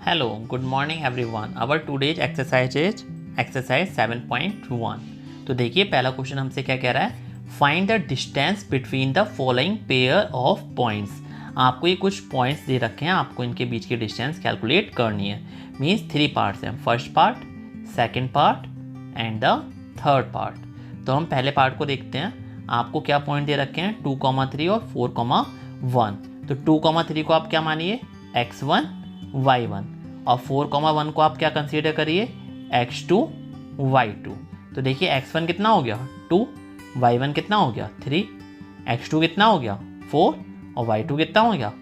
Hello, good morning everyone. Our today's exercise is exercise 7.1. तो देखिए पहला क्वेश्चन हमसे क्या कह रहा है, find the distance between the following pair of points. आपको ये कुछ पॉइंट्स दे रखे हैं, आपको इनके बीच की डिस्टेंस कैलकुलेट करनी है। मीन्स 3 पार्ट्स हैं, first part, second part and the third part. तो हम पहले पार्ट को देखते हैं। आपको क्या पॉइंट दे रखे हैं, 2,3 और 4,1। तो 2,3 को आप क्या मानिए, x1 y1 और 4,1 को आप क्या कंसीडर करिए, x2 y2। तो देखिए x1 कितना हो गया 2, y1 कितना हो गया 3, x2 कितना हो गया 4 और y2 कितना हो गया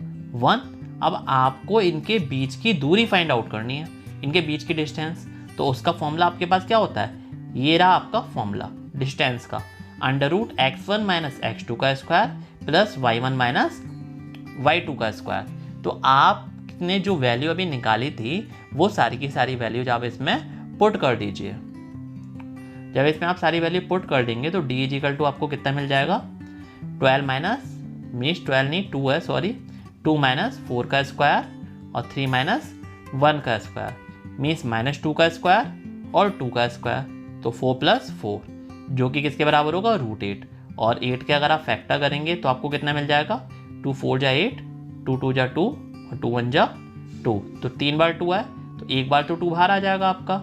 1। अब आपको इनके बीच की दूरी फाइंड आउट करनी है, इनके बीच की डिस्टेंस। तो उसका फॉर्मूला आपके पास क्या होता है, ये रहा आपका फॉर्मूला डिस्टेंस का, √x1 - x2 का स्क्वायर प्लस y1 - y2 का स्क्वायर। तो आपने जो वैल्यू अभी निकाली थी वो सारी की सारी वैल्यूज आप इसमें पुट कर दीजिए। जब इसमें आप सारी वैल्यू पुट कर देंगे तो d = आपको कितना मिल जाएगा, 12 मीन्स 12 नहीं 2 है सॉरी, 2 - 4 का स्क्वायर और 3 - 1 का स्क्वायर मीन्स -2 का स्क्वायर और 2 का स्क्वायर। तो 4 + 4 जो कि किसके बराबर होगा, √8। और 8 के अगर आप फैक्टर करेंगे तो आपको कितना मिल जाएगा, 2 4 × 8, 2 2 × 2 और 2 1 × 2। तो 3 बार 2 है तो एक बार तो 2 बाहर आ जाएगा, आपका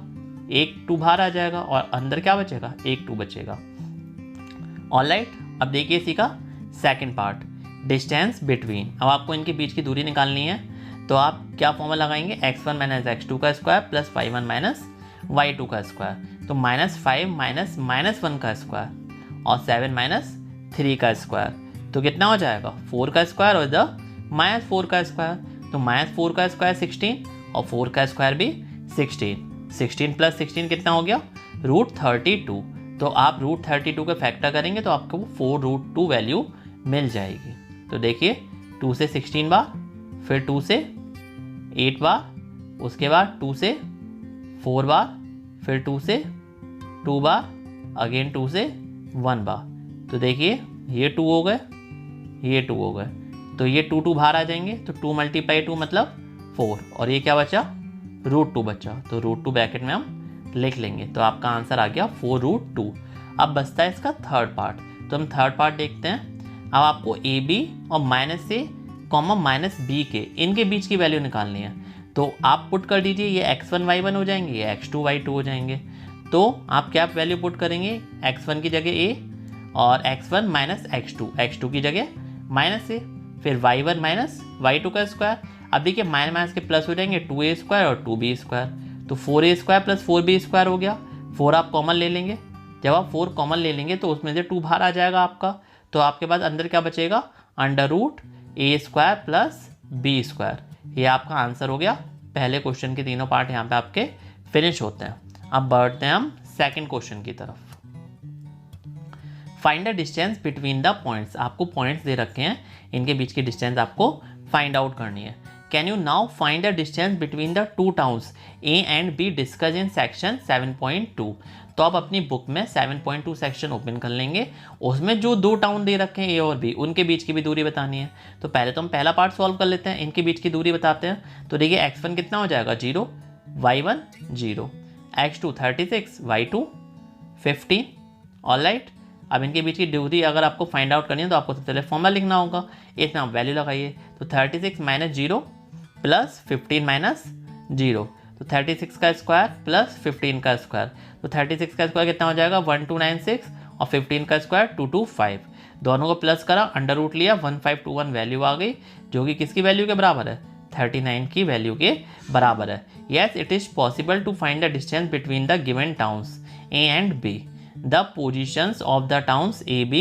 एक 2 बाहर आ जाएगा और अंदर क्या बचेगा, एक 2 बचेगा। ऑलराइट, अब देखिए इसी का सेकंड पार्ट, डिस्टेंस बिटवीन। अब आपको इनके बीच की दूरी निकालनी है तो आप क्या फॉर्मूला लगाएंगे, x1 - x2 का स्क्वायर प्लस y1 - y2 का स्क्वायर। तो -5 - -1 का स्क्वायर और 7 - 3 का स्क्वायर। तो कितना हो जाएगा, 4 का स्क्वायर और द -4 का स्क्वायर। तो -4 का स्क्वायर 16 और 4 का स्क्वायर भी 16। 16 + 16 कितना हो गया, √32। तो आप √32 के फैक्टर करेंगे तो आपको 4√2 वैल्यू मिल जाएगी। तो देखिए 2 से 16 बार, फिर 2 से 8 बार, उसके बाद 2 से 4 बार, फिर 2 से 2 बार, अगेन 2 से 1 बार। तो देखिए ये 2 हो गए, ये 2 हो गए, तो ये 2 बाहर आ जाएंगे। तो 2 × 2 मतलब 4 और ये क्या बचा, √2 बचा। तो √2 ब्रैकेट में हम लिख लेंगे। तो आपका आंसर आ गया 4√2। अब बचता है इसका थर्ड पार्ट। तो हम थर्ड पार्ट देखते हैं। अब आपको AB और -A, -B के इनके बीच की वैल्यू निकालनी है। तो आप पुट कर दीजिए, ये x1 y1 हो जाएंगे, ये x2 y2 हो जाएंगे। तो आप क्या वैल्यू पुट करेंगे, x1 की जगह a और x1 - x2, x2 की जगह -a, फिर y1 - y2 का स्क्वायर। अब देखिए माइनस के प्लस हो जाएंगे, 2a² और 2b²। तो 4a² + 4b² हो गया। 4 आप कॉमन ले लेंगे, जब आप 4 कॉमन ले लेंगे तो उसमें से 2 बाहर आ जाएगा आपका। तो आपके पास अंदर क्या बचेगा, √a² + b²। ये आपका आंसर हो गया। पहले क्वेश्चन के तीनों पार्ट यहाँ पे आपके फिनिश होते हैं। अब बढ़ते हैं हम सेकंड क्वेश्चन की तरफ। Find the distance between the points. आपको पॉइंट्स दे रखे हैं, इनके बीच की डिस्टेंस आपको फाइंड आउट करनी है। Can you now find the distance between the 2 towns A and B discuss in section 7.2। तो आप अपनी बुक में 7.2 सेक्शन ओपन कर लेंगे, उसमें जो 2 टाउन दे रखे हैं A और B, उनके बीच की भी दूरी बतानी है। तो पहले तो हम पहला पार्ट सॉल्व कर लेते हैं, इनके बीच की दूरी बताते हैं। तो देखिए x1 कितना हो जाएगा 0, y1 0, x2 36, y2 15। ऑलराइट, अब इनके बीच की दूरी अगर आपको फाइंड आउट करनी है तो आपको सबसे पहले फॉर्मूला लिखना होगा। इतना आप वैल्यू लगाइए। तो 36 - 0 प्लस 15 - 0, तो 36 का स्क्वायर प्लस 15 का स्क्वायर। तो 36 का स्क्वायर कितना हो जाएगा, 1296 और 15 का स्क्वायर 225। दोनों को प्लस करा, अंडर रूट लिया, 1521 वैल्यू आ गई, जो कि किसकी वैल्यू के बराबर है, 39 की वैल्यू के बराबर है। Yes, it is possible to find the distance between the given towns A and B। The positions of the towns A, B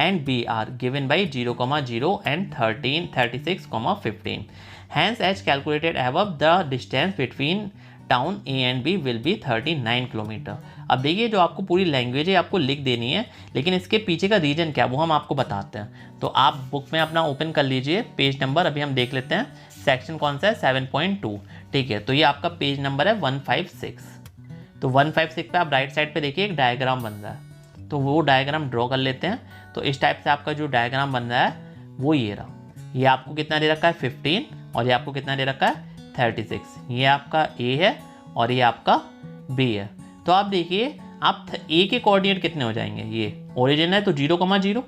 and B are given by 0, 0 and 13, 36, 15. Hence, as calculated above, the distance between town A and B will be 39 kilometre. अब देखिए जो आपको पूरी language है आपको लिख देनी है, लेकिन इसके पीछे का रीजन क्या वो हम आपको बताते हैं। तो आप बुक में अपना ओपन कर लीजिए, पेज नंबर अभी हम देख लेते हैं, सेक्शन कौन सा है 7.2। ठीक है, तो ये आपका पेज नंबर है 156। तो 156 पे आप राइट साइड पे देखिए एक डायग्राम बन रहा है, तो वो डायग्राम ड्रॉ कर लेते हैं। तो इस टाइप से आपका जो डायग्राम बन रहा है वो ये रहा। ये आपको कितना दे रखा है 15 और ये आपको कितना दे रखा है 36, ये आपका ए है और ये आपका बी है। तो आप देखिए आप ए के कोऑर्डिनेट कितने हो जाएंगे, ये ओरिजिन है तो 0,0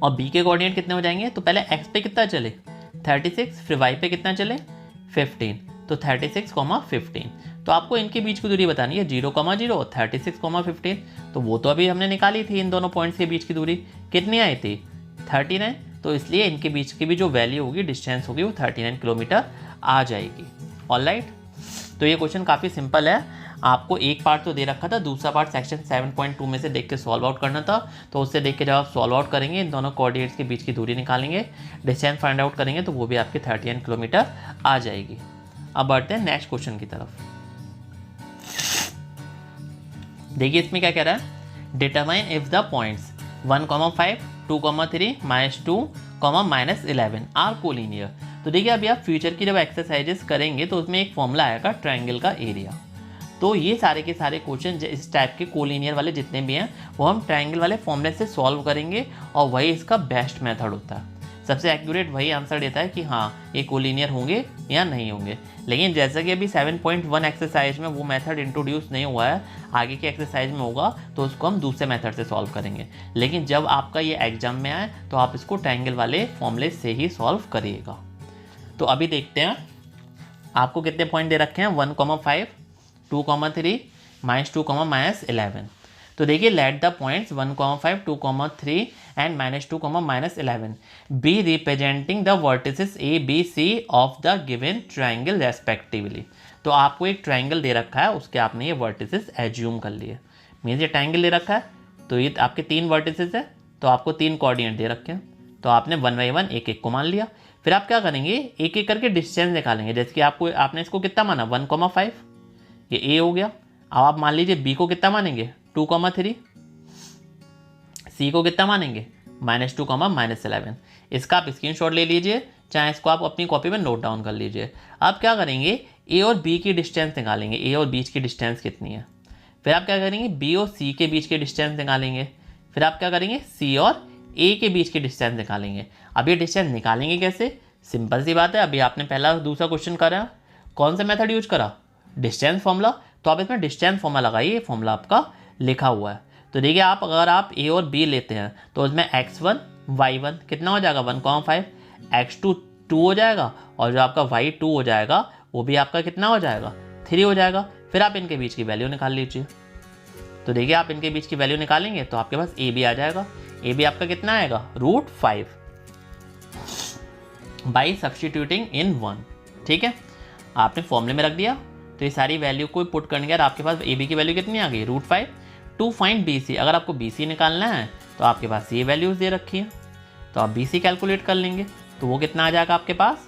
और बी के कोऑर्डिनेट कितने हो जाएंगे, तो पहले एक्स पे कितना चले 36, फिर वाई पे कितना चले 15, तो 36, 15। तो आपको इनके बीच की दूरी बतानी है 0,0 और 36, 15। तो वो तो अभी हमने निकाली थी, इन दोनों पॉइंट्स के बीच की दूरी कितनी आई थी 39। तो इसलिए इनके बीच की भी जो वैल्यू होगी, डिस्टेंस होगी, वो 39 किलोमीटर आ जाएगी। ऑलराइट, तो ये क्वेश्चन काफ़ी सिंपल है। आपको एक पार्ट तो दे रखा था, दूसरा पार्ट सेक्शन 7.2 में से देख के सॉल्व आउट करना था। तो उससे देख के जब आप सॉल्व आउट करेंगे, इन दोनों कोऑर्डिनेट्स के बीच की दूरी निकालेंगे, डिस्टेंस फाइंड आउट करेंगे, तो वो भी आपकी 39 किलोमीटर आ जाएगी। अब बढ़ते हैं नेक्स्ट क्वेश्चन की तरफ। देखिए इसमें क्या कह रहा है, determine if the points 1,5, 2,3, -2, -11 are collinear. तो देखिए अभी आप फ्यूचर की जब एक्सरसाइजेस करेंगे तो उसमें एक फॉर्मूला आएगा ट्रायंगल का एरिया। तो ये सारे के सारे क्वेश्चन इस टाइप के कोलिनियर वाले जितने भी हैं वो हम ट्रायंगल वाले फॉर्मूले से सॉल्व करेंगे और वही इसका बेस्ट मेथड होता है। सबसे एक्यूरेट वही आंसर देता है कि हाँ ये कोलिनियर होंगे या नहीं होंगे। लेकिन जैसा कि अभी 7.1 एक्सरसाइज में वो मेथड इंट्रोड्यूस नहीं हुआ है, आगे की एक्सरसाइज में होगा तो उसको हम दूसरे मेथड से सॉल्व करेंगे। लेकिन जब आपका ये एग्जाम में आए तो आप इसको ट्रायंगल वाले फॉर्मूले से ही सॉल्व करिएगा। तो अभी देखते हैं आपको कितने पॉइंट दे रखे हैं, 1,5, 2,3, -2, -11। तो देखिए let the points 1,5, 2,3 and -2, -11 be representing the vertices A B C of the given triangle respectively. तो आपको एक ट्रायंगल दे रखा है, उसके आपने ये वर्टिसेस एज्यूम कर लिए। मीन्स ये ट्रायंगल दे रखा है तो ये आपके 3 वर्टिसेस है, तो आपको 3 कोऑर्डिनेट दे रखे हैं, तो आपने 1 बाई 1 एक एक को मान लिया। फिर आप क्या करेंगे, एक एक करके डिस्टेंस निकालेंगे। जैसे कि आपने इसको कितना माना 1,5, ये ए हो गया। अब आप मान लीजिए बी को कितना मानेंगे 2,3, सी को कितना मानेंगे -2, -11। इसका आप स्क्रीनशॉट ले लीजिए, चाहे इसको आप अपनी कॉपी में नोट डाउन कर लीजिए। अब क्या करेंगे, ए और बी की डिस्टेंस निकालेंगे, ए और बीच की डिस्टेंस कितनी है। फिर आप क्या करेंगे, बी और सी के बीच के डिस्टेंस निकालेंगे। फिर आप क्या करेंगे, सी और ए के बीच की डिस्टेंस निकालेंगे। अब ये डिस्टेंस निकालेंगे कैसे, सिंपल सी बात है। अभी आपने पहला दूसरा क्वेश्चन करा, कौन सा मेथड यूज करा, डिस्टेंस फॉर्मूला। तो आप इसमें डिस्टेंस फॉर्मूला लगाइए, ये फॉर्मूला आपका लिखा हुआ है। तो देखिए अगर आप ए और बी लेते हैं तो उसमें x1, y1 कितना हो जाएगा 1,5, x2 2 हो जाएगा और जो आपका y2 हो जाएगा वो भी आपका कितना हो जाएगा 3 हो जाएगा। फिर आप इनके बीच की वैल्यू निकाल लीजिए। तो देखिए आप इनके बीच की वैल्यू निकालेंगे तो आपके पास ए बी आ जाएगा। ए बी आपका कितना आएगा √5 बाई सब्सटीट्यूटिंग इन 1। ठीक है, आपने फॉर्मूले में रख दिया। तो ये सारी वैल्यू को पुट करने के बाद आपके पास ए बी की वैल्यू कितनी आ गई √5। टू फाइंड बी सी, अगर आपको बी सी निकालना है तो आपके पास ये वैल्यूज दे रखी है, तो आप बी सी कैलकुलेट कर लेंगे। तो वो कितना आ जाएगा आपके पास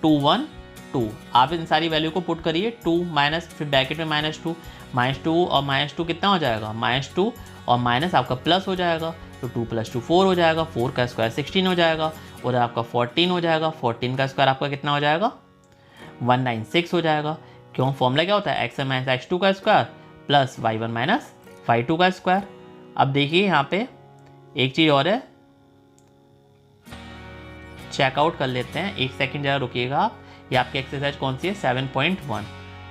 212। आप इन सारी वैल्यू को पुट करिए, 2 माइनस फिर ब्रैकेट में -2, -2 और -2 कितना हो जाएगा -2 और माइनस आपका प्लस हो जाएगा, तो 2 + 2 4 हो जाएगा, 4 का स्क्वायर 16 हो जाएगा और आपका 14 हो जाएगा। 14 का स्क्वायर आपका कितना हो जाएगा 196 हो जाएगा। क्यों, फॉर्मूला क्या होता है x1 - x2 का स्क्वायर प्लस y1 - y2 का स्क्वायर। अब देखिए यहाँ पे एक चीज़ और है, चेकआउट कर लेते हैं, एक सेकंड जरा रुकिएगा आप। ये आपकी एक्सरसाइज कौन सी है 7.1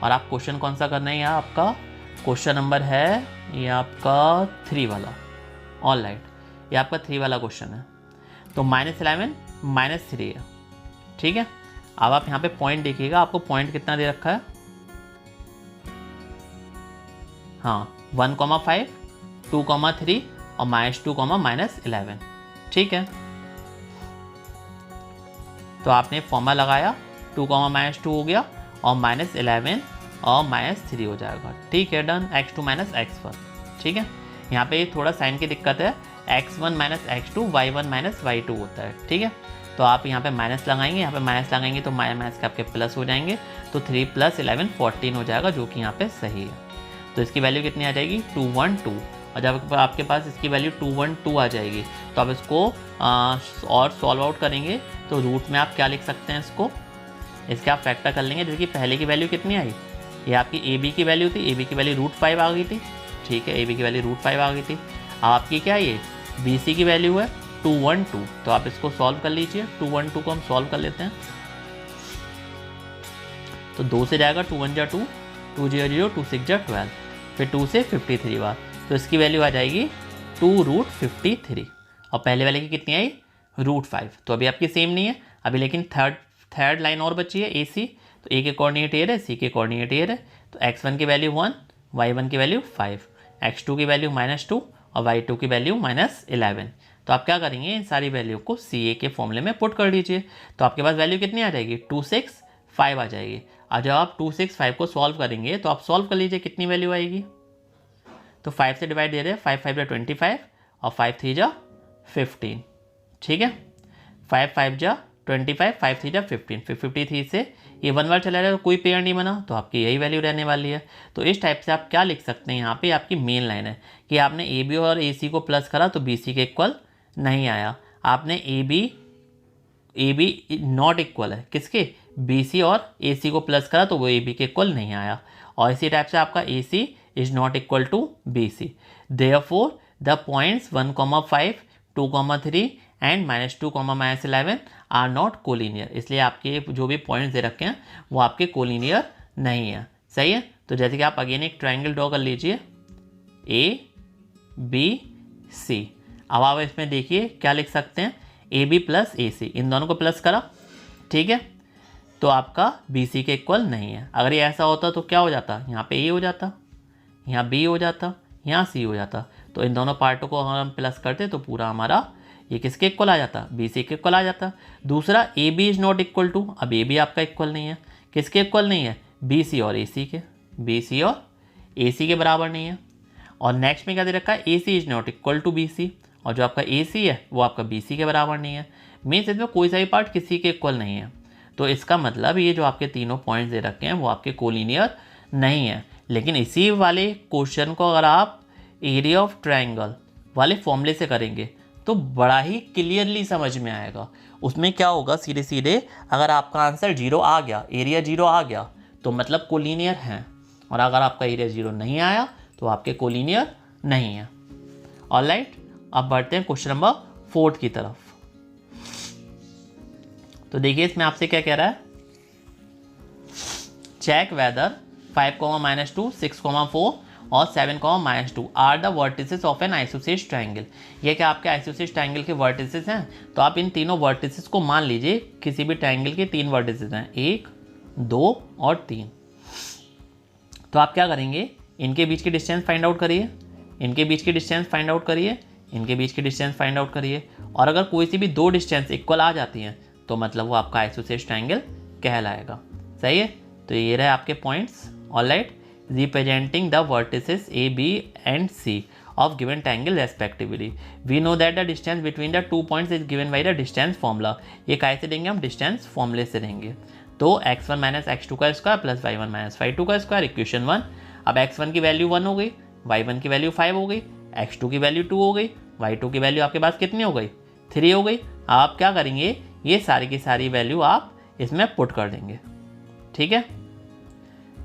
और आप क्वेश्चन कौन सा करना है, यहाँ आपका क्वेश्चन नंबर है ये आपका 3 वाला। ऑलराइट, ये आपका 3 वाला क्वेश्चन है। तो -11 -3 है। ठीक है, अब आप यहाँ पे पॉइंट देखिएगा, आपको पॉइंट कितना दे रखा है, हाँ 1,5, 2,3 और -2, -11। ठीक है, तो आपने फॉर्मूला लगाया, 2, -2 हो गया और -11 और -3 हो जाएगा। ठीक है, डन, x2 - x1। ठीक है, यहाँ पे थोड़ा साइन की दिक्कत है, x1 - x2 y1 - y2 होता है। ठीक है, तो आप यहाँ पे माइनस लगाएंगे, यहाँ पे माइनस लगाएंगे तो माइनस के आपके प्लस हो जाएंगे, तो 3 + 11 14 हो जाएगा, जो कि यहाँ पे सही है। तो इसकी वैल्यू कितनी आ जाएगी 212, और जब आपके पास इसकी वैल्यू 212 आ जाएगी तो आप इसको और सॉल्व आउट करेंगे तो रूट में आप क्या लिख सकते हैं, इसके आप फैक्टर कर लेंगे। जैसे कि पहले की वैल्यू कितनी आई, ये आपकी ए बी की वैल्यू थी, ए बी की वैल्यू √5 आ गई थी। ठीक है, ए बी की वैल्यू √5 आ गई थी। अब आपकी क्या है, ये बी सी की वैल्यू है 212, तो आप इसको सॉल्व कर लीजिए। 212 को हम सॉल्व कर लेते हैं। तो 2 से जाएगा 2 1 जा 2, 2 0 0, 2 6 जा 12, फिर 2 से 53 बार, तो इसकी वैल्यू आ जाएगी 2√53। और पहले वाले की कितनी आई √5। तो अभी आपकी सेम नहीं है अभी, लेकिन थर्ड लाइन और बची है ए सी। तो ए के कोऑर्डिनेट एयर है, सी के कोऑर्डिनेट एयर है। तो x1 की वैल्यू 1, y1 की वैल्यू 5, x2 की वैल्यू -2 और y2 की वैल्यू -11। तो आप क्या करेंगे, इन सारी वैल्यू को सी ए के फॉर्मूले में पुट कर दीजिए। तो आपके पास वैल्यू कितनी आ जाएगी 2 6 5 आ जाएगी। और जब आप 2 6 5 को सॉल्व करेंगे तो आप सॉल्व कर लीजिए कितनी वैल्यू आएगी। तो 5 से डिवाइड दे रहे हैं, 5 5 जा 25 और 5 3 जा 15। ठीक है, 5 5 जा 25, 5 3 जा 15, फिर 53 से ये 1 बार चला जाएगा, कोई पेयर नहीं बना, तो आपकी यही वैल्यू रहने वाली है। तो इस टाइप से आप क्या लिख सकते हैं, यहाँ पे आपकी मेन लाइन है कि आपने ए बी और ए सी को प्लस करा तो बी सी के इक्वल नहीं आया। आपने ए बी नॉट इक्वल है किसके, बी सी और ए सी को प्लस करा तो वो ए बी के इक्वल नहीं आया। और इसी टाइप से आपका A C is not equal to B C. Therefore the points 1, 5, 2, 3 and -2, -11 are not collinear. इसलिए आपके जो भी पॉइंट्स दे रखे हैं वो आपके कोलिनियर नहीं है। सही है। तो जैसे कि आप अगेन एक ट्रायंगल ड्रॉ कर लीजिए ए बी सी। अब आप इसमें देखिए क्या लिख सकते हैं, ए बी प्लस ए सी, इन दोनों को प्लस करा, ठीक है, तो आपका बी सी के इक्वल नहीं है। अगर ये ऐसा होता तो क्या हो जाता, यहाँ पे ए हो जाता, यहाँ बी हो जाता, यहाँ सी हो जाता। तो इन दोनों पार्टों को अगर हम प्लस करते तो पूरा हमारा ये किसके इक्वल आ जाता, बी सी के इक्वल आ जाता। दूसरा A B is not equal to, अब ए बी आपका इक्वल नहीं है, किसके इक्वल नहीं है, बी सी और ए सी के, बी सी और ए सी के बराबर नहीं है। और नेक्स्ट में क्या दे रखा है, A C is not equal to B C, और जो आपका ए सी है वो आपका बी सी के बराबर नहीं है। मीन्स इसमें कोई सा भी पार्ट किसी के इक्वल नहीं है। तो इसका मतलब ये जो आपके तीनों पॉइंट्स दे रखे हैं वो आपके कोलिनियर नहीं है। लेकिन इसी वाले क्वेश्चन को अगर आप एरिया ऑफ ट्रायंगल वाले फॉर्मूले से करेंगे तो बड़ा ही क्लियरली समझ में आएगा। उसमें क्या होगा, सीधे सीधे अगर आपका आंसर 0 आ गया, एरिया 0 आ गया तो मतलब कोलिनियर हैं, और अगर आपका एरिया 0 नहीं आया तो आपके कोलिनियर नहीं है। ऑलराइट, अब बढ़ते हैं क्वेश्चन नंबर 4 की तरफ। तो देखिए इसमें आपसे क्या कह रहा है, चेक वेदर 5, -2, 6, 4 और 7, -2 are the vertices of an isosceles triangle. ये क्या आपके आइसोसेलेस ट्रायंगल के वर्टिसेस हैं। तो आप इन तीनों वर्टिसेस को मान लीजिए किसी भी ट्रायंगल के 3 वर्टिसेस हैं, 1, 2 और 3। तो आप क्या करेंगे, इनके बीच की डिस्टेंस फाइंड आउट करिए, इनके बीच की डिस्टेंस फाइंड आउट करिए, इनके बीच की डिस्टेंस फाइंड आउट करिए। और अगर कोई सी भी 2 डिस्टेंस इक्वल आ जाती हैं तो मतलब वो आपका आइसोसेलेस ट्रायंगल कहलाएगा। सही है। तो ये रहे आपके points. Alright, representing the vertices A, B and C of given triangle respectively. We know that the distance between the 2 points is given by the distance formula. ये कैसे देंगे हम, डिस्टेंस फॉर्मूले से देंगे। तो x1 - x2 का स्क्वायर प्लस y1 - y2 का स्क्वायर, इक्वेशन 1। अब x1 की वैल्यू 1 हो गई, y1 की वैल्यू 5 हो गई, x2 की वैल्यू 2 हो गई, y2 की वैल्यू आपके पास कितनी हो गई, 3 हो गई। आप क्या करेंगे, ये सारी की सारी वैल्यू आप इसमें पुट कर देंगे। ठीक है,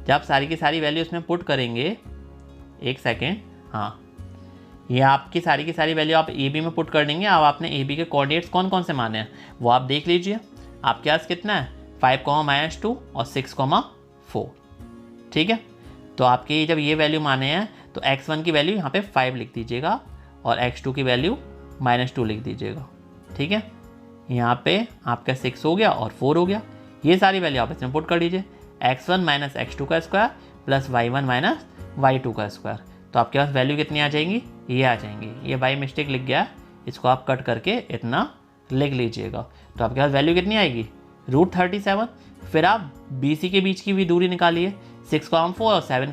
जब सारी की सारी वैल्यू इसमें पुट करेंगे, एक सेकेंड, हाँ, ये आपकी सारी की सारी वैल्यू आप ए बी में पुट कर देंगे। अब आपने ए बी के कोऑर्डिनेट्स कौन कौन से माने हैं वो आप देख लीजिए। आपके पास कितना है, 5, -2 और 6, 4। ठीक है, तो आपके जब ये वैल्यू माने हैं तो x1 की वैल्यू यहाँ पे 5 लिख दीजिएगा और x2 की वैल्यू -2 लिख दीजिएगा। ठीक है, यहाँ पे आपका 6 हो गया और 4 हो गया। ये सारी वैल्यू आप इसमें पुट कर दीजिए, x1 - x2 का स्क्वायर प्लस y1 - y2 का स्क्वायर। तो आपके पास वैल्यू कितनी आ जाएंगी, ये आ जाएंगी। ये बाई मिस्टेक लिख गया, इसको आप कट करके इतना लिख लीजिएगा। तो आपके पास वैल्यू कितनी आएगी, √37। फिर आप BC के बीच की भी दूरी निकालिए, 6, 4 और 7,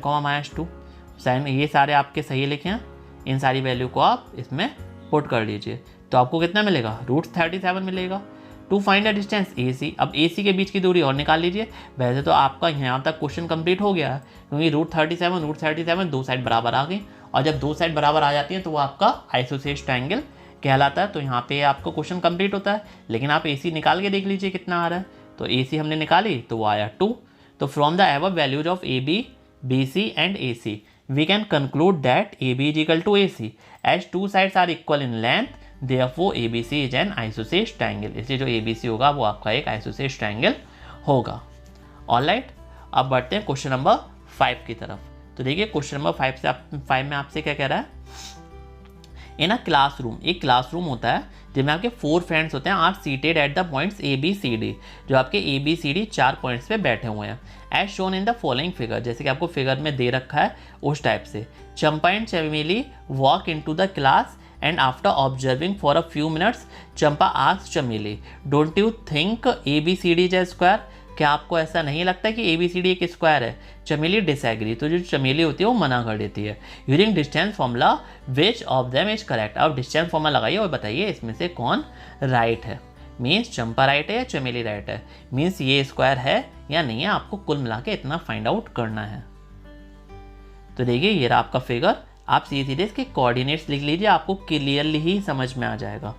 -2। ये सारे आपके सही लिखे हैं, इन सारी वैल्यू को आप इसमें पुट कर लीजिए। तो आपको कितना मिलेगा, √37 मिलेगा। To find the distance AC, अब AC के बीच की दूरी और निकाल लीजिए। वैसे तो आपका यहाँ तक क्वेश्चन कंप्लीट हो गया है, क्योंकि √37 दो साइड बराबर आ गई, और जब दो साइड बराबर आ जाती हैं तो वो आपका आइसोसेलेस ट्रायंगल कहलाता है। तो यहाँ पे आपका क्वेश्चन कंप्लीट होता है। लेकिन आप AC निकाल के देख लीजिए कितना आ रहा है। तो AC हमने निकाली तो वो आया 2। तो from the above values of AB, BC and AC we can conclude that AB is equal to AC as 2 sides are equal in length, Therefore ABC is an isosceles triangle। इसलिए जो ABC होगा वो आपका एक isosceles triangle होगा। Alright, अब बढ़ते हैं क्वेश्चन नंबर 5 की तरफ। तो देखिए क्वेश्चन नंबर 5 में आपसे क्या कह रहा है, इन अ क्लासरूम, एक क्लासरूम होता है जिसमें आपके 4 फ्रेंड्स होते हैं, are seated at the points A B C D, जो आपके A B C D 4 points पे बैठे हुए हैं, as shown in the following figure, जैसे कि आपको फिगर में दे रखा है उस टाइप से। Champa and Chameli walk into the class and after observing for a few minutes Champa asked Chameli, don't you think A B C D is a square, क्या आपको ऐसा नहीं लगता कि ए बी सी डी एक स्क्वायर है? चमेली डिसएग्री, तो जो चमेली होती है वो मना कर देती है। Using distance formula which of them is correct, अब डिस्टेंस फॉर्मूला लगाइए और बताइए इसमें से कौन राइट है। मीन्स चंपा राइट है या चमेली राइट है, मीन्स ये स्क्वायर है या नहीं है, आपको कुल मिला के इतना फाइंड आउट करना है। तो देखिए ये रहा आपका फिगर, आप सीधे इसके कोऑर्डिनेट्स लिख लीजिए, आपको क्लियरली ही समझ में आ जाएगा।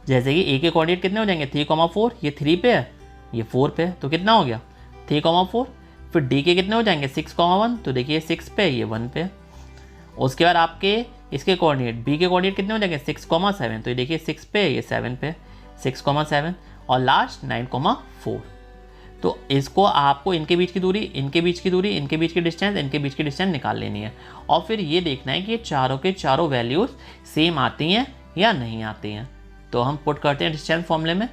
जैसे कि ए के कोऑर्डिनेट कितने हो जाएंगे 3,4, ये 3 पे है, ये 4 पे है, तो कितना हो गया 3,4। फिर डी के कितने हो जाएंगे 6,1, तो देखिए 6 पे, ये 1 पे। उसके बाद आपके इसके कोऑर्डिनेट बी के कोऑर्डिनेट कितने हो जाएंगे 6,7, तो ये देखिए 6 पे, ये 7 पे, 6,7 और लास्ट 9,4। तो इसको आपको इनके बीच की दूरी, इनके बीच की दूरी, इनके बीच की डिस्टेंस, इनके बीच की डिस्टेंस निकाल लेनी है और फिर ये देखना है कि ये चारों के चारों वैल्यूज़ सेम आती हैं या नहीं आती हैं। तो हम पुट करते हैं डिस्टेंस फॉर्मूले में,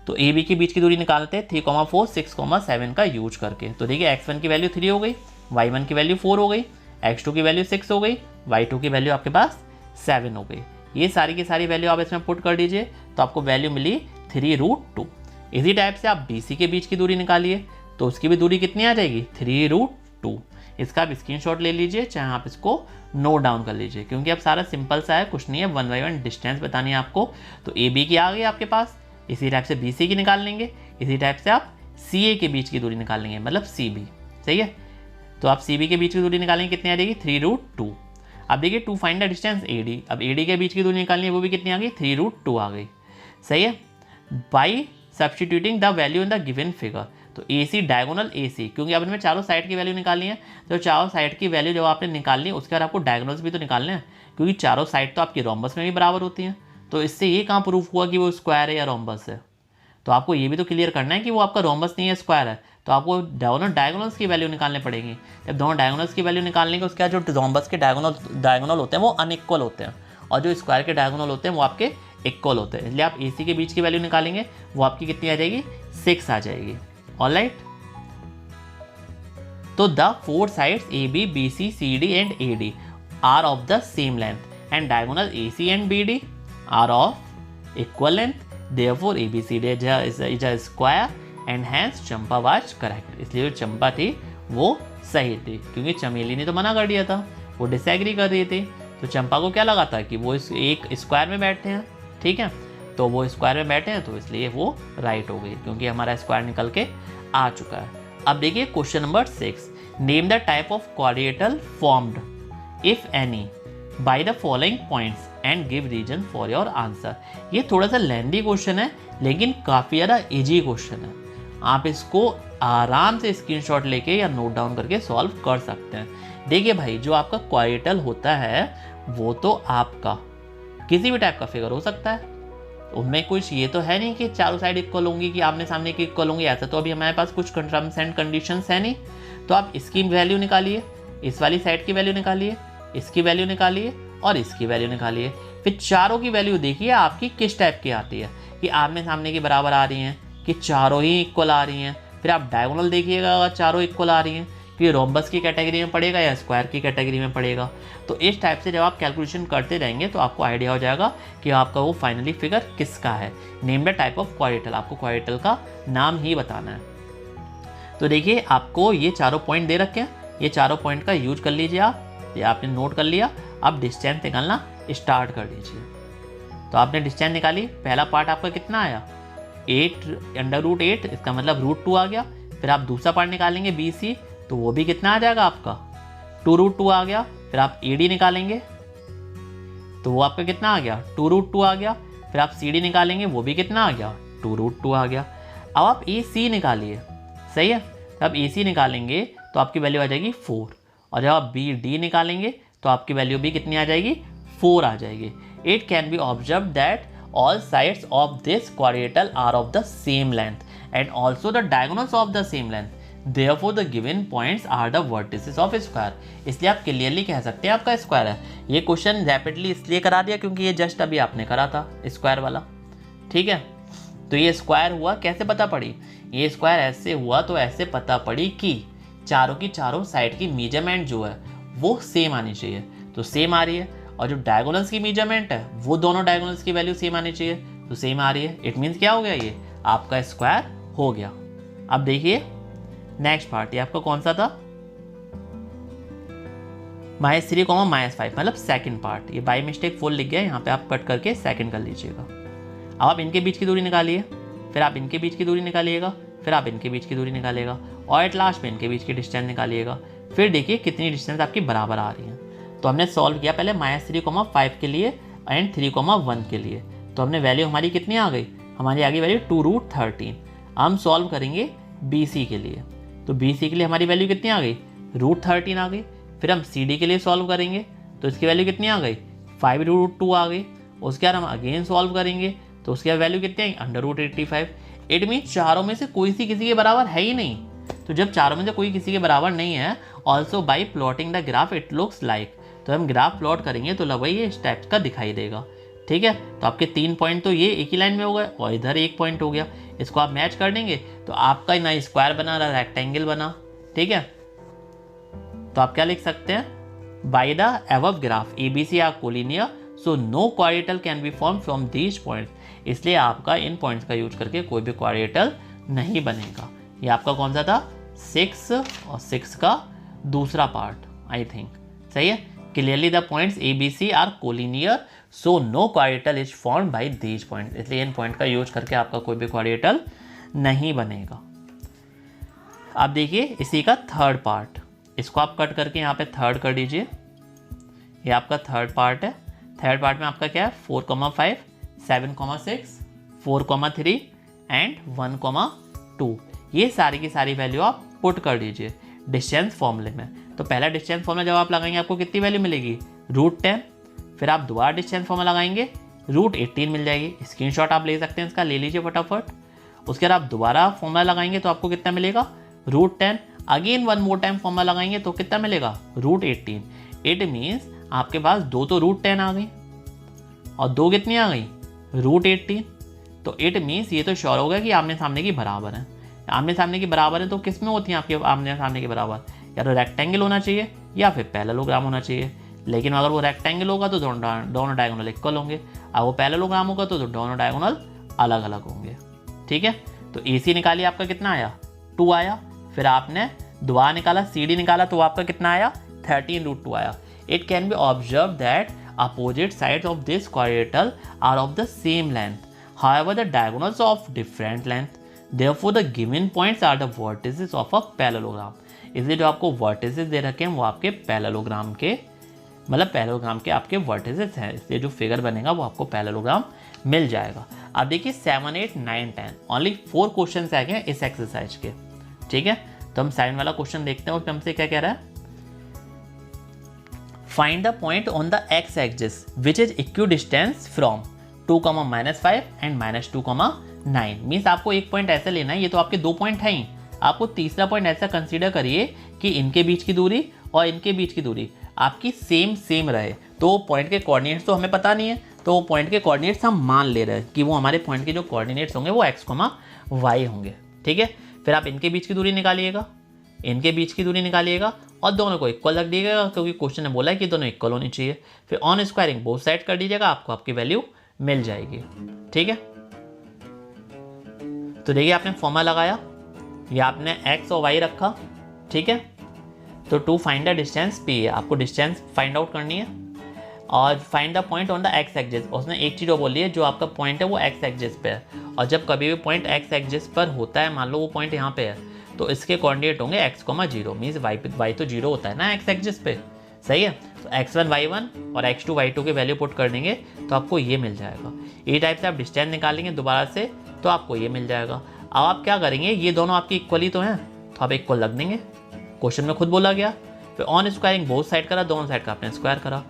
तो ए बी के बीच की दूरी निकालते हैं 3,4 6,7 का यूज करके। तो देखिए x1 की वैल्यू 3 हो गई, y1 की वैल्यू 4 हो गई, x2 की वैल्यू 6 हो गई, y2 की वैल्यू आपके पास 7 हो गई। ये सारी की सारी वैल्यू आप इसमें पुट कर दीजिए, तो आपको वैल्यू मिली 3√2। इसी टाइप से आप BC के बीच की दूरी निकालिए, तो उसकी भी दूरी कितनी आ जाएगी 3√2। इसका आप स्क्रीनशॉट ले लीजिए, चाहे आप इसको नोट डाउन कर लीजिए, क्योंकि अब सारा सिंपल सा है, कुछ नहीं है, 1 बाई 1 डिस्टेंस बतानी है आपको। तो AB की आ गई आपके पास, इसी टाइप से BC की निकाल लेंगे, इसी टाइप से आप CA के बीच की दूरी निकाल लेंगे, मतलब CB, सही है। तो आप CB के बीच की दूरी निकालेंगे, कितनी आ जाएगी 3√2। अब देखिए to find the distance AD, अब AD के बीच की दूरी निकालनी है, वो भी कितनी आ गई 3√2 आ गई, सही है। By substituting the value in the given figure, तो AC डायगोनल AC, क्योंकि अब इनमें चारों साइड की वैल्यू निकालनी है, तो चारों साइड की वैल्यू जब आपने निकालनी है उसके बाद आपको डायगोनल्स भी तो निकालने हैं, क्योंकि चारों साइड तो आपकी रोम्बस में भी बराबर होती हैं। तो इससे ये कहाँ प्रूफ हुआ कि वो स्क्वायर है या रोम्बस है? तो आपको ये भी तो क्लियर करना है कि वो आपका रोम्बस नहीं है, स्क्वायर है। तो आपको दोनों डायगोनल्स की वैल्यू निकालनी पड़ेगी। जब दोनों डायगोनल्स की वैल्यू निकालने के उसके बाद जो रोम्बस के डायगोनल होते हैं वो अनइक्वल होते हैं, और जो स्क्वायर के डायगोनल होते हैं वो आपके इक्वल होते हैं। इसलिए आप AC के बीच की वैल्यू निकालेंगे, वो आपकी कितनी आ जाएगी 6 आ जाएगी। ऑलराइट, तो the 4 sides AB, BC, CD and AD are of the same length and diagonal AC and BD are of equal length, therefore ABCD is a square and hence Champa was correct। इसलिए जो चंपा थी वो सही थी, क्योंकि चमेली ने तो मना कर दिया था, वो डिसएग्री कर रही थी। तो चंपा को क्या लगा था कि वो एक स्क्वायर में बैठे हैं, ठीक है, तो वो स्क्वायर में बैठे हैं, तो इसलिए वो राइट हो गई, क्योंकि हमारा स्क्वायर निकल के आ चुका है। अब देखिए question number 6, name the type of quadrilateral formed if any by the following points and give reason for your answer. ये थोड़ा सा लेंदी क्वेश्चन है, लेकिन काफ़ी ज़्यादा इजी क्वेश्चन है। आप इसको आराम से स्क्रीनशॉट लेके या नोट डाउन करके सॉल्व कर सकते हैं। देखिए भाई, जो आपका क्वाड्रेटल होता है वो तो आपका किसी भी टाइप का फिगर हो सकता है, उनमें कुछ ये तो है नहीं कि चारों साइड इक्वल होंगी, कि आमने सामने की इक्वल होंगी, ऐसा तो अभी हमारे पास कुछ टर्म्स एंड कंडीशंस है नहीं। तो आप इसकी वैल्यू निकालिए, इस वाली साइड की वैल्यू निकालिए, इसकी वैल्यू निकालिए और इसकी वैल्यू निकालिए, फिर चारों की वैल्यू देखिए आपकी किस टाइप की आती है, कि आमने सामने के बराबर आ रही हैं, कि चारों ही इक्वल आ रही हैं। फिर आप डायगोनल देखिएगा अगर चारों इक्वल आ रही हैं, कि रोम्बस की कैटेगरी में पड़ेगा या स्क्वायर की कैटेगरी में पड़ेगा। तो इस टाइप से जब आप कैलकुलेशन करते रहेंगे तो आपको आइडिया हो जाएगा कि आपका वो फाइनली फिगर किसका है। Name the type of quadrilateral, आपको क्वाड्रेटल का नाम ही बताना है। तो देखिए आपको ये चारों पॉइंट दे रखे हैं, ये चारों पॉइंट का यूज कर लीजिए आप, ये आपने नोट कर लिया। अब डिस्टेंस निकालना स्टार्ट कर दीजिए। तो आपने डिस्टेंस निकाली, पहला पार्ट आपका कितना आया 8 इसका मतलब √2 आ गया। फिर आप दूसरा पार्ट निकालेंगे BC, तो वो भी कितना आ जाएगा आपका 2√2 आ गया। फिर आप AD निकालेंगे तो वो आपका कितना आ गया 2√2 आ गया। फिर आप CD निकालेंगे, वो भी कितना आ गया 2√2 आ गया। अब आप AC निकालिए, सही है। तो आप AC निकालेंगे तो आपकी वैल्यू आ जाएगी 4, और जब आप BD निकालेंगे तो आपकी वैल्यू भी कितनी आ जाएगी 4 आ जाएगी। It can be observe that all sides of this quadrilateral are of the same length and also the diagonals of the same length, therefore the given points are the vertices of square, इसलिए आप clearly कह सकते हैं आपका square है। ये question rapidly इसलिए करा दिया क्योंकि ये जस्ट अभी आपने करा था स्क्वायर वाला, ठीक है। तो ये स्क्वायर हुआ कैसे पता पड़ी, ये स्क्वायर ऐसे हुआ तो ऐसे पता पड़ी कि चारों की चारों साइड की मेजरमेंट जो है वो सेम आनी चाहिए, तो सेम आ रही है। और जो डायगोनल्स की मेजरमेंट है वो दोनों डायगोनल्स की वैल्यू सेम आनी चाहिए, तो सेम आ रही है। इट मीन्स क्या हो गया, ये आपका स्क्वायर हो गया। अब देखिए नेक्स्ट पार्ट, ये आपका कौन सा था, -3 -5, मतलब सेकंड पार्ट। ये बाय मिस्टेक 4 लिख गया, यहाँ पे आप कट करके सेकंड कर लीजिएगा। अब आप इनके बीच की दूरी निकालिए, फिर आप इनके बीच की दूरी निकालिएगा, फिर आप इनके बीच की दूरी निकालिएगा, और एट लास्ट में इनके बीच की डिस्टेंस निकालिएगा। फिर देखिए कितनी डिस्टेंस आपकी बराबर आ रही है। तो हमने सॉल्व किया पहले -3, 5 के लिए एंड 3, 1 के लिए। तो हमने वैल्यू हमारी कितनी आ गई, हमारी आ गई वैल्यू 2√13। हम सॉल्व करेंगे BC के लिए, तो BC के लिए हमारी वैल्यू कितनी आ गई, √13 आ गई। फिर हम CD के लिए सॉल्व करेंगे तो इसकी वैल्यू कितनी आ गई, 5√2 आ गई। उसके बाद हम अगेन सॉल्व करेंगे तो उसकी वैल्यू कितनी आई, √85। इट मीन्स चारों में से कोई सी किसी के बराबर है ही नहीं। तो जब चारों में से कोई किसी के बराबर नहीं है, also by plotting the graph it looks like, तो हम ग्राफ प्लॉट करेंगे तो लगभग ये इस टाइप का दिखाई देगा, ठीक है। तो आपके 3 पॉइंट तो ये एक ही लाइन में हो गए और इधर 1 पॉइंट हो गया। इसको आप मैच कर देंगे तो आपका ना स्क्वायर बना ना रेक्टेंगल बना, ठीक है। तो आप क्या लिख सकते हैं, by the above graph ABC are collinear so no quadrilateral can be form from these points, इसलिए आपका इन पॉइंट्स का यूज करके कोई भी क्वाड्रेटल नहीं बनेगा। ये आपका कौन सा था, 6 और 6 का दूसरा पार्ट आई थिंक, सही है। Clearly the points ABC are collinear so no quadrilateral is formed by these point, इसलिए इन पॉइंट का यूज करके आपका कोई भी क्वाड्रेटल नहीं बनेगा। अब देखिए इसी का थर्ड पार्ट, इसको आप कट करके यहाँ पे थर्ड कर दीजिए। ये आपका थर्ड पार्ट है। थर्ड पार्ट में आपका क्या है, 4,5, 7,6, 4,3 एंड 1,2। ये सारी की सारी वैल्यू आप पुट कर दीजिए डिस्टेंस फॉर्मूले में। तो पहला डिस्टेंस फॉर्मूला जब आप लगाएंगे आपको कितनी वैल्यू मिलेगी, √10। फिर आप दोबारा डिस्टेंस फॉर्मूला लगाएंगे √18 मिल जाएगी। स्क्रीनशॉट आप ले सकते हैं इसका, ले लीजिए फटाफट। उसके बाद आप दोबारा फॉर्मूला लगाएंगे तो आपको कितना मिलेगा, √10। अगेन 1 मोर टाइम फॉर्मूला लगाएंगे तो कितना मिलेगा, √18। इट मीन्स आपके पास 2 तो √10 आ गई और 2 कितनी आ गई, √18। तो इट मीन्स ये तो श्योर हो गया कि आमने सामने की बराबर है। आमने सामने की बराबर है तो किस में होती है आपके आमने सामने की बराबर, या तो रेक्टेंगल होना चाहिए या फिर पैरेललोग्राम होना चाहिए। लेकिन अगर वो रेक्टेंगल होगा तो दोनों डायगोनल इक्वल होंगे, और वो पैरेललोग्राम होगा तो दोनों डायगोनल अलग अलग होंगे, ठीक है। तो AC निकालिए, आपका कितना आया, 2 आया। फिर आपने दोबारा निकाला CD निकाला तो आपका कितना आया, 13√2 आया। It can be observe that opposite sides of this quadrilateral are of the same length, however the diagonals of different length, therefore the given points are the vertices of a parallelogram. इसलिए जो आपको vertices दे रखे हैं वो आपके parallelogram के, मतलब parallelogram के आपके वर्टिसेस हैं, इसलिए जो फिगर बनेगा वो आपको पैरेललोग्राम मिल जाएगा। अब देखिए 7, 8, 9, 10 ओनली 4 क्वेश्चन आ गए इस एक्सरसाइज के, ठीक है। तो हम साइन वाला क्वेश्चन देखते हैं, उसमें हमसे क्या कह रहा है, find the point on the x axis which is equidistance from 2, -5 and -2,9। Means आपको एक पॉइंट ऐसा लेना है, ये तो आपके 2 पॉइंट हैं ही, आपको तीसरा पॉइंट ऐसा कंसीडर करिए कि इनके बीच की दूरी और इनके बीच की दूरी आपकी सेम रहे। तो पॉइंट के कोऑर्डिनेट्स तो हमें पता नहीं है, तो पॉइंट के कोऑर्डिनेट्स हम मान ले रहे हैं कि वो हमारे पॉइंट के जो कोऑर्डिनेट्स होंगे वो x, y होंगे, ठीक है। फिर आप इनके बीच की दूरी निकालिएगा, इनके बीच की दूरी निकालिएगा और दोनों को इक्वल रख दीजिएगा क्योंकि क्वेश्चन ने बोला है कि दोनों इक्वल होनी चाहिए। फिर ऑन स्क्वायरिंग बोथ साइड कर दीजिएगा, आपको आपकी वैल्यू मिल जाएगी, ठीक है। तो देखिए आपने फॉर्मूला लगाया, ये आपने x और y रखा, ठीक है। तो to find the distance P है, आपको डिस्टेंस फाइंड आउट करनी है और find the point on the x axis. उसने एक चीज़ बोली है, जो आपका पॉइंट है वो x एक्सिस पे है, और जब कभी भी पॉइंट x एक्सिस पर होता है, मान लो वो पॉइंट यहाँ पे है, तो इसके कोऑर्डिनेट होंगे x, 0 मीन्स y तो 0 होता है ना x एक्सिस पे, सही है। तो x1 y1 और x2 y2 के वैल्यू पुट कर देंगे तो आपको ये मिल जाएगा। ये टाइप से आप डिस्टेंस निकालेंगे दोबारा से तो आपको ये मिल जाएगा। अब आप क्या करेंगे, ये दोनों आपकी इक्वल ही तो हैं, तो आप इक्वल रख देंगे, क्वेश्चन में खुद बोला गया। फिर ऑन स्क्वायरिंग बोथ साइड करा, दोनों साइड का आपने स्क्वायर करा।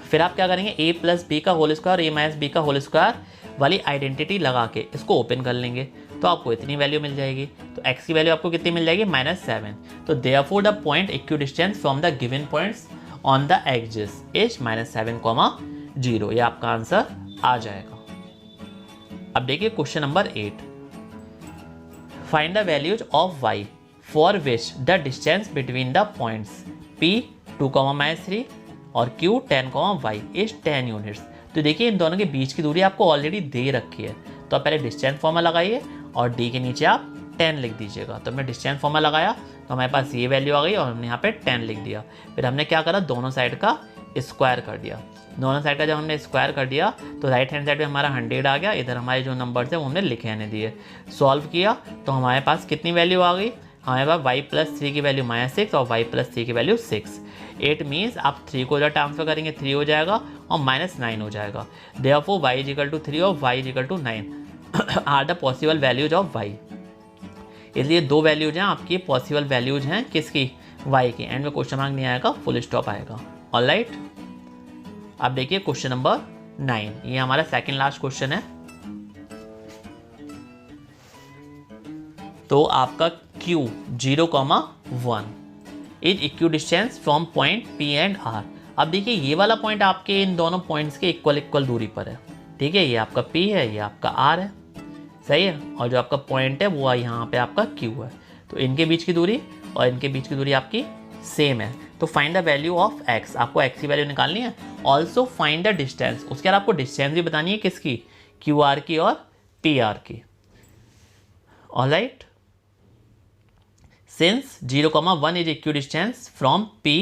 फिर आप क्या करेंगे, a + b का होल स्क्वायर, a - b का होल स्क्वायर वाली आइडेंटिटी लगा के इसको ओपन कर लेंगे। तो आपको इतनी वैल्यू मिल जाएगी। तो x की वैल्यू आपको कितनी मिल जाएगी, -7। तो therefore the point equidistance from the given points on the axis is -7, 0। ये आपका आंसर आ जाएगा। अब देखिए question number 8, find the values of y for which the distance between the points p 2, -3 और q 10, y इज 10 यूनिट्स। तो देखिए इन दोनों के बीच की दूरी आपको ऑलरेडी दे रखी है, तो आप पहले डिस्टेंस फॉर्मूला लगाइए और d के नीचे आप 10 लिख दीजिएगा। तो हमने डिस्टेंस फॉर्मूला लगाया तो हमारे पास ये वैल्यू आ गई और हमने यहाँ पे 10 लिख दिया। फिर हमने क्या करा, दोनों साइड का स्क्वायर कर दिया। दोनों साइड का जब हमने स्क्वायर कर दिया तो राइट हैंड साइड पे हमारा 100 आ गया। इधर हमारे जो नंबर्स है वो हमने लिखे आने दिए। सॉल्व किया तो हमारे पास कितनी वैल्यू आ गई, हमारे पास y+3 की वैल्यू -6 और y+3 की वैल्यू 6। इट मीन्स आप 3 को इधर ट्रांसफर करेंगे 3 हो जाएगा और -9 हो जाएगा। देयरफॉर y = 3 और y = 9 are the possible values of y। इसलिए दो वैल्यूज हैं आपकी, पॉसिबल वैल्यूज हैं किसकी, y की। एंड में क्वेश्चन मार्क नहीं आएगा, फुल स्टॉप आएगा। ऑलराइट, अब देखिए क्वेश्चन नंबर 9, ये हमारा सेकंड लास्ट क्वेश्चन है। तो आपका Q 0,1 is equidistance from point P and R। अब देखिए ये वाला पॉइंट आपके इन दोनों पॉइंट्स के इक्वल दूरी पर है, ठीक है। ये आपका P है, ये आपका R है, सही है। और जो आपका पॉइंट है वो यहाँ पे आपका Q है। तो इनके बीच की दूरी और इनके बीच की दूरी आपकी सेम है। तो find the value of x, आपको x की वैल्यू निकालनी है। ऑल्सो फाइंड द डिस्टेंस, उसके बाद आपको डिस्टेंस भी बतानी है किसकी, QR की और PR की। Alright, since 0,1 is equidistance from P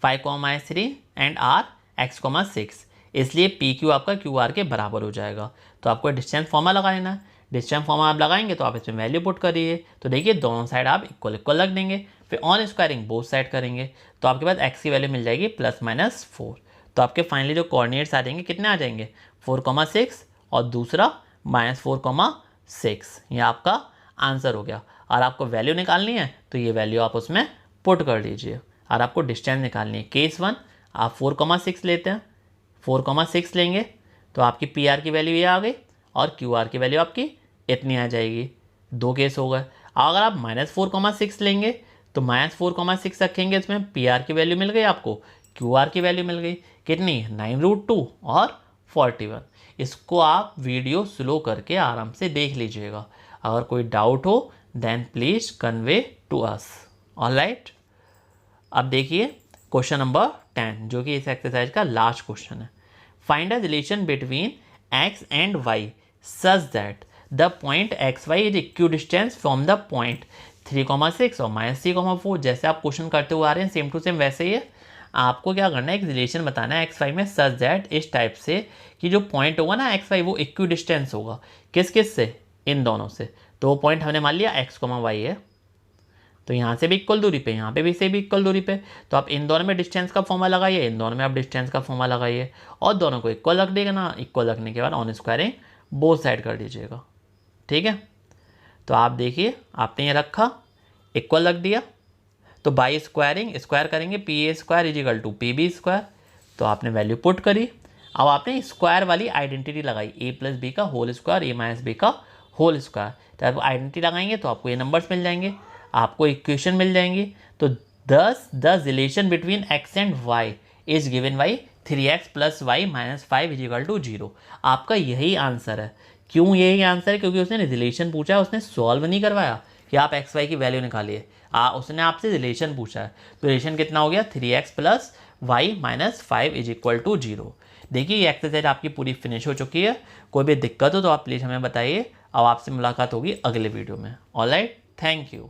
5, and R x, 6, इसलिए PQ आपका QR के बराबर हो जाएगा। तो आपको डिस्टेंस फॉर्मूला लगा लेना है। डिस्टेंस फॉर्मूला आप लगाएंगे तो आप इसमें वैल्यू पुट करिए। तो देखिए दोनों साइड आप इक्वल रख देंगे, फिर ऑन स्क्वायरिंग बोथ साइड करेंगे तो आपके पास x की वैल्यू मिल जाएगी +-4। तो आपके फाइनली जो कोऑर्डिनेट्स आ जाएंगे कितने आ जाएंगे, 4,6 और दूसरा -4,6। ये आपका आंसर हो गया। और आपको वैल्यू निकालनी है तो ये वैल्यू आप उसमें पुट कर दीजिए। और आपको डिस्टेंस निकालनी है। केस 1 आप 4,6 लेते हैं, 4,6 लेंगे तो आपकी PR की वैल्यू ये आ गई और QR की वैल्यू आपकी इतनी आ जाएगी। दो केस हो गए। अगर आप -4,6 लेंगे तो -4,6 रखेंगे, इसमें PR की वैल्यू मिल गई आपको, QR की वैल्यू मिल गई कितनी, 9√2 और 41। इसको आप वीडियो स्लो करके आराम से देख लीजिएगा। अगर कोई डाउट हो then please convey to us. Alright, अब देखिए क्वेश्चन नंबर 10 जो कि इस एक्सरसाइज का लास्ट क्वेश्चन है। Find the relation between x and y such that the point xy is equidistance from the point 3,6 और -3,4। जैसे आप क्वेश्चन करते हुए आ रहे हैं सेम टू सेम वैसे ही है। आपको क्या करना है, एक रिलेशन बताना है x y में सच दैट, इस टाइप से कि जो पॉइंट होगा ना x y वो इक्विडिस्टेंस होगा किस किस से, इन दोनों से। तो वो पॉइंट हमने मान लिया x, y है, तो यहाँ से भी इक्वल दूरी पे, यहाँ पे भी से भी इक्वल दूरी पे। तो आप इन दोनों में डिस्टेंस का फॉर्मूला लगाइए, इन दोनों में आप डिस्टेंस का फॉर्मूला लगाइए और दोनों को इक्वल रख देगा ना। इक्वल रखने के बाद ऑन स्क्वायरिंग बोथ साइड कर दीजिएगा, ठीक है। तो आप देखिए आपने ये रखा, इक्वल रख दिया, तो बाई स्क्वायरिंग स्क्वायर करेंगे PA² = PB²। तो आपने वैल्यू पुट करी। अब आपने स्क्वायर वाली आइडेंटिटी लगाई, a+b का होल स्क्वायर, a-b का होल स्क्वायर। तो आप आइडेंटिटी लगाएंगे तो आपको ये नंबर्स मिल जाएंगे, आपको इक्वेशन मिल जाएंगी। तो दस the relation between x and y is given by 3x + y - 5 = 0। आपका यही आंसर है। क्यों यही आंसर है, क्योंकि उसने रिलेशन पूछा है, उसने सॉल्व नहीं करवाया कि आप x y की वैल्यू निकालिए। उसने आपसे रिलेशन पूछा है। तो रिलेशन कितना हो गया, 3x + y - 5 = 0। देखिए ये एक्सरसाइज आपकी पूरी फिनिश हो चुकी है। कोई भी दिक्कत हो तो आप प्लीज़ हमें बताइए। अब आपसे मुलाकात होगी अगले वीडियो में। Alright, thank you.